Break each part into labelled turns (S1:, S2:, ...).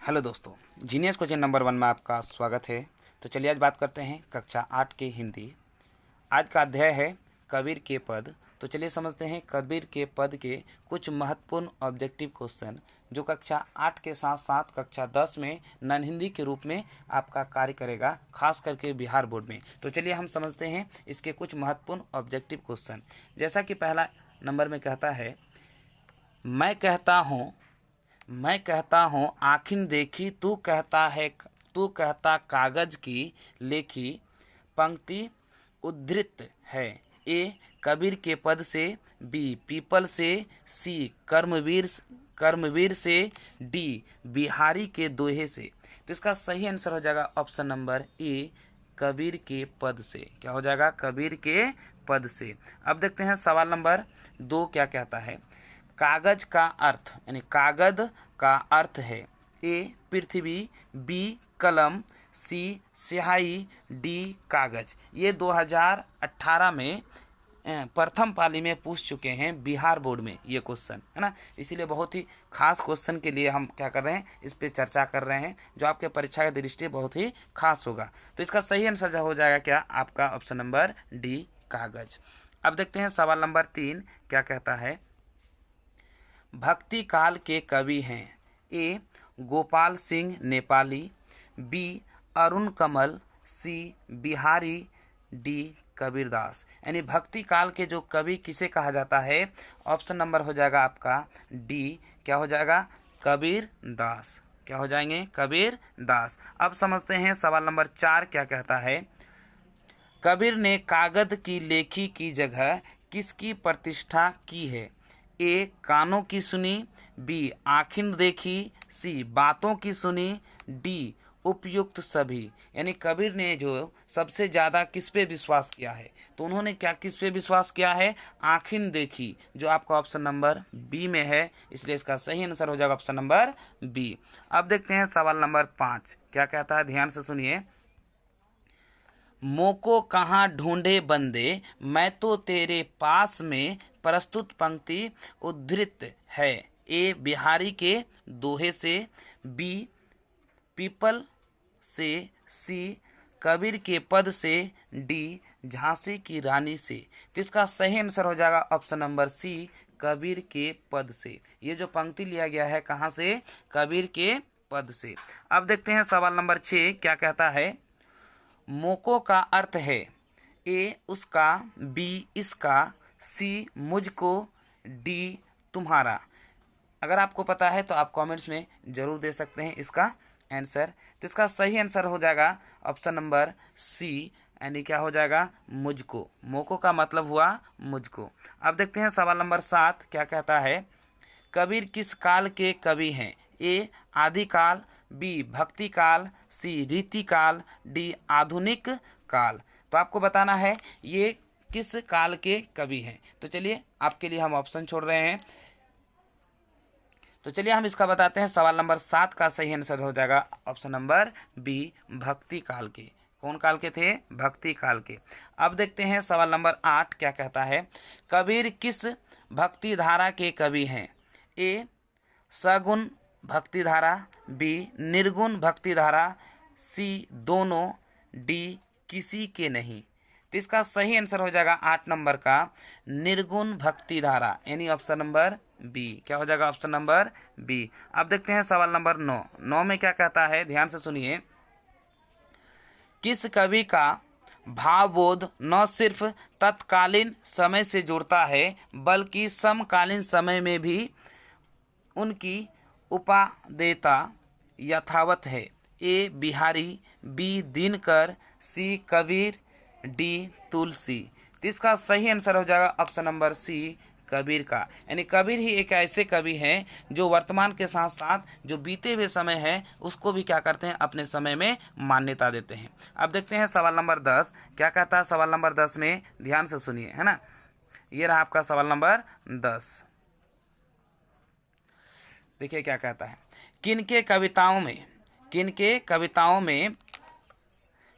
S1: Hello दोस्तों, genius question number 1 में आपका स्वागत है। तो चलिए आज बात करते हैं कक्षा 8 के हिंदी। आज का अध्याय है कबीर के पद। तो चलिए समझते हैं कबीर के पद के कुछ महत्वपूर्ण ऑब्जेक्टिव क्वेश्चन जो कक्षा 8 के साथ साथ कक्षा 10 में नॉन हिंदी के रूप में आपका कार्य करेगा, खास करके बिहार बोर्ड में। तो चलिए हम समझते हैं इसके कुछ महत्वपूर्ण ऑब्जेक्टिव क्वेश्चन। जैसा कि पहला नंबर में कहता है, मैं कहता हूँ आँखिन देखी, तू कहता कागज की लेखी। पंक्ति उद्धृत है। ए कबीर के पद से, बी पीपल से, सी कर्मवीर से, डी बिहारी के दोहे से। तो इसका सही आंसर हो जाएगा ऑप्शन नंबर ए, कबीर के पद से। क्या हो जाएगा? कबीर के पद से। अब देखते हैं सवाल नंबर 2 क्या कहता है। कागज का अर्थ यानी कागज का अर्थ है ए पृथ्वी, बी कलम, सी स्याही, डी कागज। ये 2018 में प्रथम पाली में पूछ चुके हैं बिहार बोर्ड में ये क्वेश्चन, है ना। इसीलिए बहुत ही खास क्वेश्चन के लिए हम क्या कर रहे हैं, इस पे चर्चा कर रहे हैं, जो आपके परीक्षा की दृष्टि बहुत ही खास होगा। तो इसका सही आंसर हो जाएगा क्या? आपका ऑप्शन नंबर डी, कागज। अब देखते हैं सवाल नंबर 3 क्या कहता है। भक्ति काल के कवि हैं ए गोपाल सिंह नेपाली, बी अरुण कमल, सी बिहारी, डी कबीरदास। यानी भक्ति काल के जो कवि किसे कहा जाता है? ऑप्शन नंबर हो जाएगा आपका डी। क्या हो जाएगा? कबीर दास। क्या हो जाएंगे? कबीर दास। अब समझते हैं सवाल नंबर 4 क्या कहता है। कबीर ने कागज की लेखी की जगह किसकी प्रतिष्ठा की है? ए कानों की सुनी, बी आँखिन देखी, सी बातों की सुनी, डी उपयुक्त सभी। यानी कबीर ने जो सबसे ज़्यादा किस पे विश्वास किया है? तो उन्होंने क्या किस पे विश्वास किया है? आँखिन देखी, जो आपका ऑप्शन नंबर बी में है। इसलिए इसका सही आंसर हो जाएगा ऑप्शन नंबर बी। अब देखते हैं सवाल नंबर 5 क्या कहता है, ध्यान से सुनिए। मोको कहाँ ढूंढे बंदे, मैं तो तेरे पास में। प्रस्तुत पंक्ति उद्धृत है। ए बिहारी के दोहे से, बी पीपल से, सी कबीर के पद से, डी झांसी की रानी से। तो इसका सही आंसर हो जाएगा ऑप्शन नंबर सी, कबीर के पद से। ये जो पंक्ति लिया गया है कहाँ से? कबीर के पद से। अब देखते हैं सवाल नंबर 6 क्या कहता है। मोको का अर्थ है ए उसका, बी इसका, सी मुझको, डी तुम्हारा। अगर आपको पता है तो आप कमेंट्स में जरूर दे सकते हैं इसका आंसर। तो इसका सही आंसर हो जाएगा ऑप्शन नंबर सी, यानी क्या हो जाएगा? मुझको। मोको का मतलब हुआ मुझको। अब देखते हैं सवाल नंबर 7 क्या कहता है। कबीर किस काल के कवि हैं? ए आदिकाल, बी भक्ति काल, सी रीति काल, डी आधुनिक काल। तो आपको बताना है ये किस काल के कवि हैं। तो चलिए आपके लिए हम ऑप्शन छोड़ रहे हैं। तो चलिए हम इसका बताते हैं। सवाल नंबर 7 का सही आंसर हो जाएगा ऑप्शन नंबर बी, भक्ति काल के। कौन काल के थे? भक्ति काल के। अब देखते हैं सवाल नंबर 8 क्या कहता है। कबीर किस भक्ति धारा के कवि हैं? ए सगुण भक्ति धारा, बी निर्गुण भक्ति धारा, सी दोनों, डी किसी के नहीं। तो इसका सही आंसर हो जाएगा 8 नंबर का निर्गुण भक्ति धारा, यानी ऑप्शन नंबर बी। क्या हो जाएगा? Option number B. अब देखते हैं सवाल नंबर 9 में क्या कहता है, ध्यान से सुनिए। किस कवि का भावबोध न सिर्फ तत्कालीन समय से जुड़ता है बल्कि समकालीन समय में भी उनकी उपादेयता यथावत है? ए बिहारी, बी दिनकर, सी कबीर, डी तुलसी। तो इसका सही आंसर हो जाएगा ऑप्शन नंबर सी, कबीर का। यानी कबीर ही एक ऐसे कवि हैं जो वर्तमान के साथ साथ जो बीते हुए समय है उसको भी क्या करते हैं? अपने समय में मान्यता देते हैं। अब देखते हैं सवाल नंबर 10 क्या कहता है। सवाल नंबर 10 में ध्यान से सुनिए, है ना। ये रहा आपका सवाल नंबर 10। देखिए क्या कहता है। किनके कविताओं में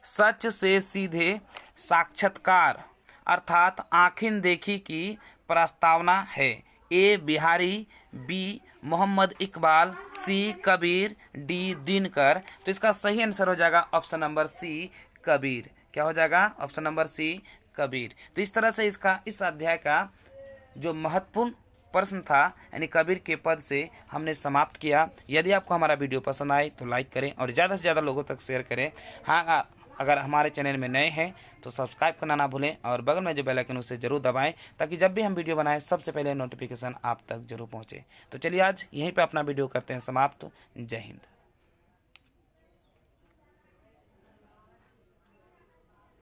S1: सच से सीधे साक्षात्कार अर्थात आँखिन देखी की प्रस्तावना है? ए बिहारी, बी मोहम्मद इकबाल, सी कबीर, डी दिनकर। तो इसका सही आंसर हो जाएगा ऑप्शन नंबर सी कबीर। क्या हो जाएगा? Option number C Kabir. तो इस तरह से इसका इस अध्याय का जो महत्वपूर्ण प्रश्न था यानी कबीर के पद से हमने समाप्त किया। यदि आपको हमारा वीडियो पसंद आए तो लाइक करें और ज़्यादा से ज़्यादा लोगों तक शेयर करें। हाँ, अगर हमारे चैनल में नए हैं तो सब्सक्राइब करना ना भूलें और बगल में जो बेल आइकन उसे जरूर दबाएं ताकि जब भी हम वीडियो बनाएं सबसे पहले नोटिफिकेशन आप तक जरूर पहुंचे। तो चलिए आज यहीं पे अपना वीडियो करते हैं समाप्त। जय हिंद।